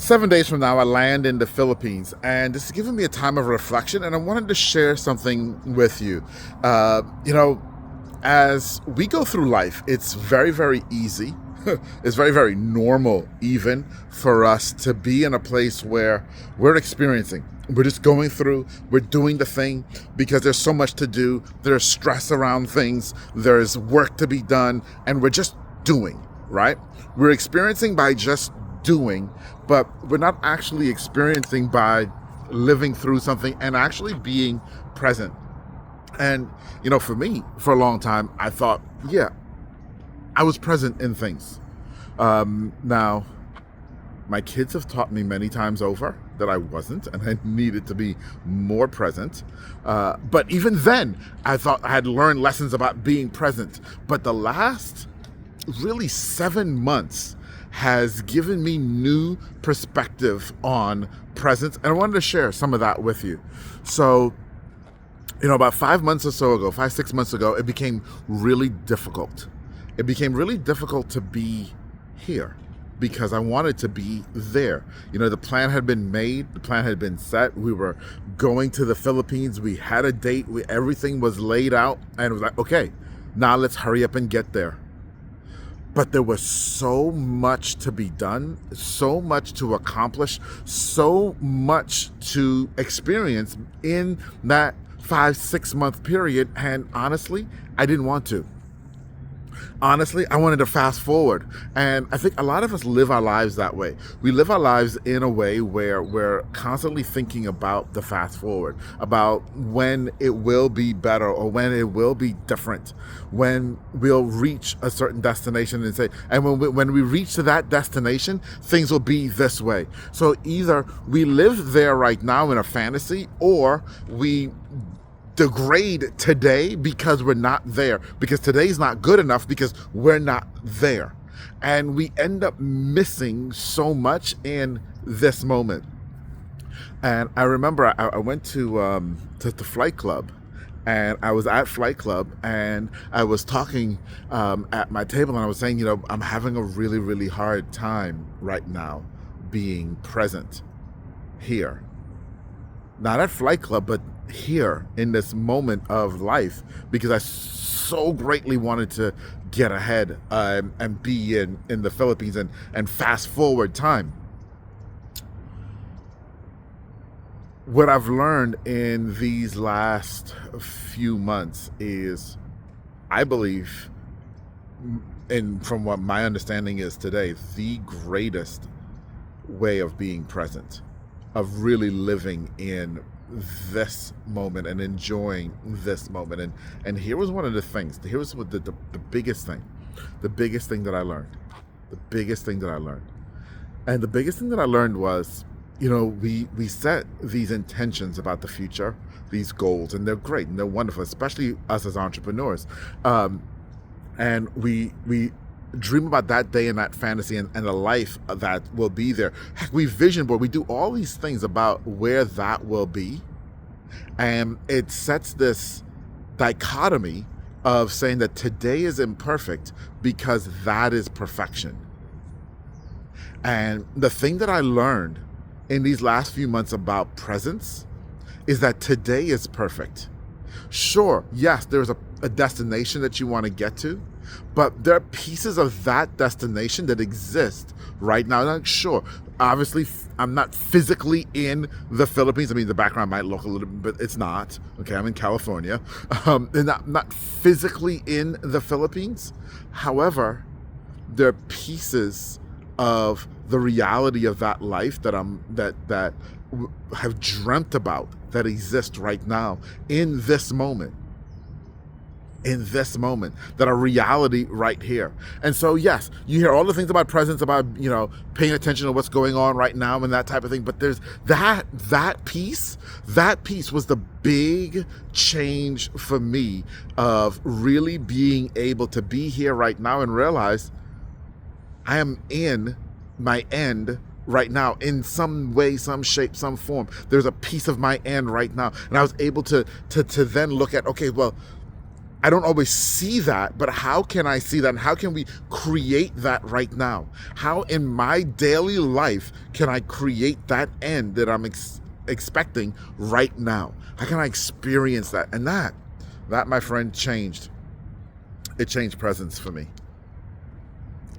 7 days from now, I land in the Philippines, and this is giving me a time of reflection, and I wanted to share something with you. Uh, you know, as we go through life, it's very, very easy. It's very, very normal, even for us to be in a place where we're experiencing. We're just going through, we're doing the thing because there's so much to do. There's stress around things, there's work to be done, and we're just doing, right? We're experiencing by just doing, but we're not actually experiencing by living through something and actually being present. And, for me, for a long time, I thought, yeah, I was present in things. Now, my kids have taught me many times over that I wasn't, and I needed to be more present. But even then, I thought I had learned lessons about being present. But the last really 7 months has given me new perspective on presence, and I wanted to share some of that with you. So, about 5 months or so ago, 6 months ago, it became really difficult. It became really difficult to be here because I wanted to be there. The plan had been made, the plan had been set. We were going to the Philippines. We had a date. Everything was laid out, and it was like, okay, now let's hurry up and get there. But there was so much to be done, so much to accomplish, so much to experience in that 5-6 month period. And honestly, I didn't want to. Honestly, I wanted to fast forward. And I think a lot of us live our lives that way. We live our lives in a way where we're constantly thinking about the fast forward, about when it will be better or when it will be different, when we'll reach a certain destination and say, and when we reach to that destination, things will be this way. So either we live there right now in a fantasy, or we degrade today because we're not there, because today's not good enough because we're not there, and we end up missing so much in this moment. And I remember I went to Flight Club, and I was at Flight Club, and I was talking at my table, and I was saying, I'm having a really, really hard time right now being present here, not at Flight Club, but here in this moment of life, because I so greatly wanted to get ahead and be in the Philippines and fast forward time. What I've learned in these last few months is, I believe, and from what my understanding is today, the greatest way of being present, of really living in this moment and enjoying this moment. And here was one of the things. Here was what the biggest thing. The biggest thing that I learned. The biggest thing that I learned. And the biggest thing that I learned was, we set these intentions about the future, these goals, and they're great and they're wonderful, especially us as entrepreneurs. And we dream about that day and that fantasy and the life that will be there. Heck, we vision board, we do all these things about where that will be. And it sets this dichotomy of saying that today is imperfect because that is perfection. And the thing that I learned in these last few months about presence is that today is perfect. Sure, yes, there's a destination that you want to get to, but there are pieces of that destination that exist right now. Now, sure, obviously, I'm not physically in the Philippines. I mean, the background might look a little bit, but it's not. Okay, I'm in California. And I'm not physically in the Philippines. However, there are pieces of the reality of that life that have dreamt about that exist right now in this moment. That are reality right here. And so, yes, you hear all the things about presence, about, paying attention to what's going on right now and that type of thing. But there's that piece was the big change for me of really being able to be here right now and realize I am in my end right now in some way, some shape, some form. There's a piece of my end right now. And I was able to then look at, okay, well, I don't always see that, but how can I see that? And how can we create that right now? How in my daily life can I create that end that I'm expecting right now? How can I experience that? And that, my friend, changed. It changed presence for me.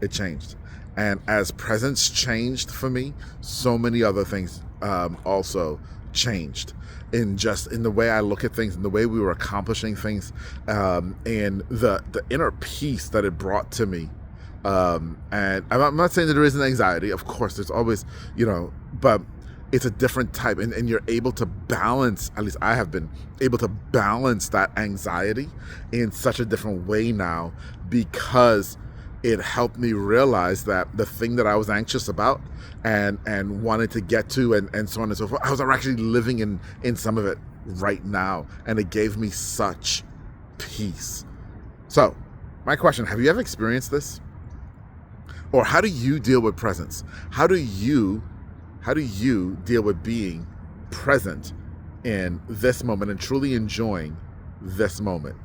It changed. And as presence changed for me, so many other things also changed in the way I look at things, and the way we were accomplishing things, and the inner peace that it brought to me. And I'm not saying that there isn't anxiety. Of course, there's always, but it's a different type, and you're able to balance, at least I have been able to balance that anxiety in such a different way now, because it helped me realize that the thing that I was anxious about and wanted to get to, and so on and so forth, I was actually living in some of it right now, and it gave me such peace. So my question, have you ever experienced this? Or how do you deal with presence? How do you deal with being present in this moment and truly enjoying this moment?